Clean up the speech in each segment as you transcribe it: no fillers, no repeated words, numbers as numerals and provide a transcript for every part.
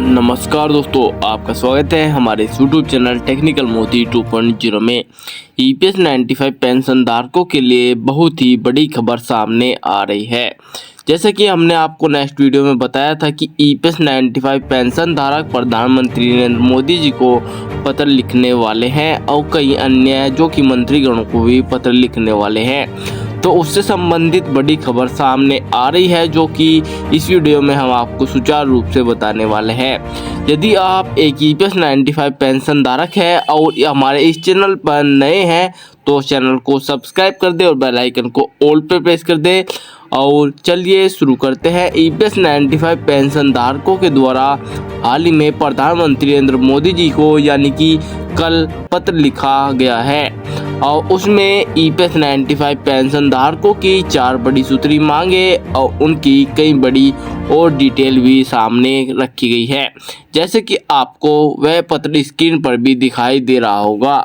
नमस्कार दोस्तों, आपका स्वागत है हमारे यूट्यूब चैनल टेक्निकल मोदी 2.0 में। ईपीएस 95 पेंशन धारकों के लिए बहुत ही बड़ी खबर सामने आ रही है। जैसे कि हमने आपको नेक्स्ट वीडियो में बताया था कि ईपीएस 95 पेंशन धारक प्रधानमंत्री नरेंद्र मोदी जी को पत्र लिखने वाले हैं और कई अन्य जो कि मंत्रीगणों को भी पत्र लिखने वाले हैं। तो उससे संबंधित बड़ी खबर सामने आ रही है, जो कि इस वीडियो में हम आपको सुचारू रूप से बताने वाले हैं। यदि आप एक ईपीएस 95 पेंशन धारक है और हमारे इस चैनल पर नए हैं तो चैनल को सब्सक्राइब कर दे और बेल आइकन को ऑल पे प्रेस कर दे। और चलिए शुरू करते हैं। ईपीएस 95 पेंशन धारकों के द्वारा हाल ही में प्रधानमंत्री नरेंद्र मोदी जी को यानी कि कल पत्र लिखा गया है और उसमें ईपीएस 95 पेंशन धारकों की 4 बड़ी सूत्री मांगे और उनकी कई बड़ी और डिटेल भी सामने रखी गई है। जैसे कि आपको वह पत्र स्क्रीन पर भी दिखाई दे रहा होगा।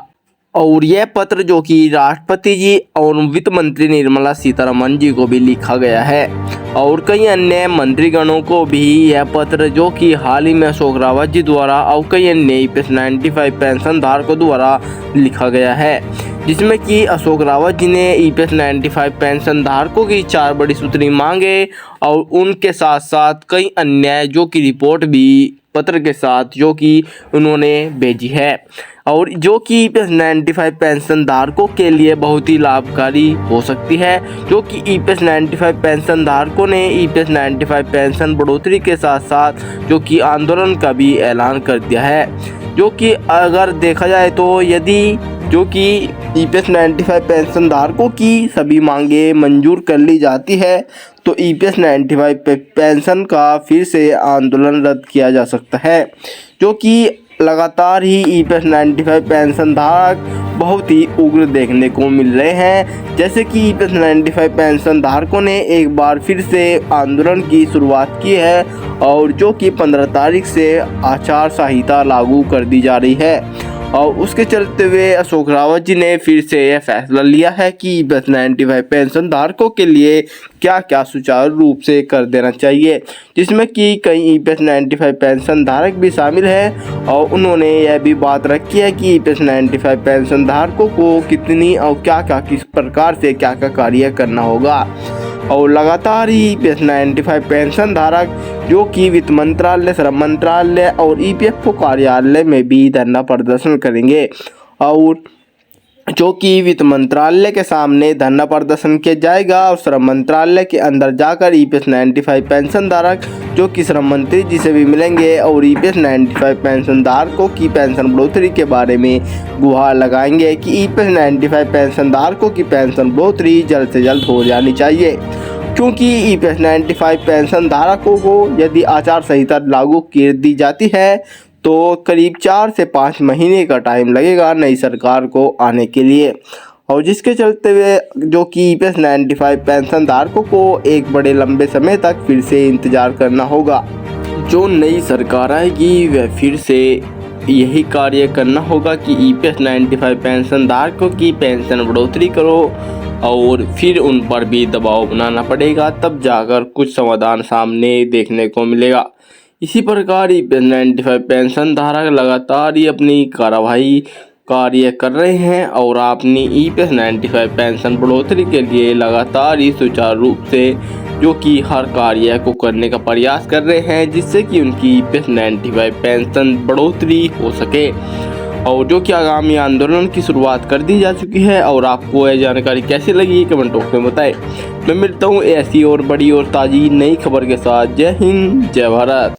और यह पत्र जो कि राष्ट्रपति जी और वित्त मंत्री निर्मला सीतारमण जी को भी लिखा गया है और कई अन्य मंत्रीगणों को भी यह पत्र जो कि हाल ही में अशोक रावत जी द्वारा और कई अन्य ईपीएस 95 पेंशन धारकों द्वारा लिखा गया है, जिसमें कि अशोक रावत जी ने ईपीएस 95 पेंशन धारकों की 4 बड़ी सूत्री मांगे और उनके साथ साथ कई अन्य जो कि रिपोर्ट भी पत्र के साथ जो कि उन्होंने भेजी है और जो कि ईपीएस 95 पेंशन धारकों के लिए बहुत ही लाभकारी हो सकती है। जो कि ईपीएस 95 पेंशन धारकों ने ईपीएस 95 पेंशन बढ़ोतरी के साथ साथ जो कि आंदोलन का भी ऐलान कर दिया है। जो कि अगर देखा जाए तो यदि जो कि ईपीएस 95 पेंशन धारकों की सभी मांगे मंजूर कर ली जाती है तो ईपीएस 95 पेंशन का फिर से आंदोलन रद्द किया जा सकता है। जो कि लगातार ही ईपीएस 95 पेंशन धारक बहुत ही उग्र देखने को मिल रहे हैं। जैसे कि ईपीएस 95 पेंशन धारकों ने एक बार फिर से आंदोलन की शुरुआत की है और जो कि 15 तारीख से आचार संहिता लागू कर दी जा रही है और उसके चलते हुए अशोक रावत जी ने फिर से यह फैसला लिया है कि ईपीएस 95 पेंशन धारकों के लिए क्या क्या सुचारू रूप से कर देना चाहिए, जिसमें कि कई ईपीएस 95 पेंशन धारक भी शामिल हैं और उन्होंने यह भी बात रखी है कि ईपीएस 95 पेंशन धारकों को कितनी और क्या क्या किस प्रकार से क्या क्या कार्य करना होगा। और लगातार ही ईपीएस 95 पेंशन धारक जो कि वित्त मंत्रालय, श्रम मंत्रालय और ईपीएफओ कार्यालय में भी धरना प्रदर्शन करेंगे और जो कि वित्त मंत्रालय के सामने धरना प्रदर्शन किया जाएगा और श्रम मंत्रालय के अंदर जाकर ईपीएस 95 पेंशन धारक जो कि श्रम मंत्री जी से भी मिलेंगे और ईपीएस 95 पेंशन धारकों की पेंशन बढ़ोतरी के बारे में गुहार लगाएंगे कि ईपीएस 95 पेंशन धारकों की पेंशन बढ़ोतरी जल्द से जल्द हो जानी चाहिए। क्योंकि ईपीएस 95 पेंशन धारकों को यदि आचार संहिता लागू कर दी जाती है तो करीब 4 से 5 महीने का टाइम लगेगा नई सरकार को आने के लिए और जिसके चलते हुए जो कि ईपीएस 95 पेंशन धारकों को एक बड़े लंबे समय तक फिर से इंतजार करना होगा। जो नई सरकार आएगी वह फिर से यही कार्य करना होगा कि ईपीएस 95 पेंशन धारकों की पेंशन बढ़ोतरी करो और फिर उन पर भी दबाव बनाना पड़ेगा, तब जाकर कुछ समाधान सामने देखने को मिलेगा। इसी प्रकार ईपीएस 95 पेंशन धारक लगातार ही अपनी कार्रवाई कार्य कर रहे हैं और अपनी ईपीएस 95 पेंशन बढ़ोतरी के लिए लगातार ही सुचारू रूप से जो कि हर कार्य को करने का प्रयास कर रहे हैं, जिससे कि उनकी ईपीएस 95 पेंशन बढ़ोतरी हो सके और जो कि आगामी आंदोलन की शुरुआत कर दी जा चुकी है। और आपको यह जानकारी कैसी लगी कमेंट बॉक्स में बताएं। मैं मिलता हूँ ऐसी और बड़ी और ताज़ी नई खबर के साथ। जय हिंद, जय भारत।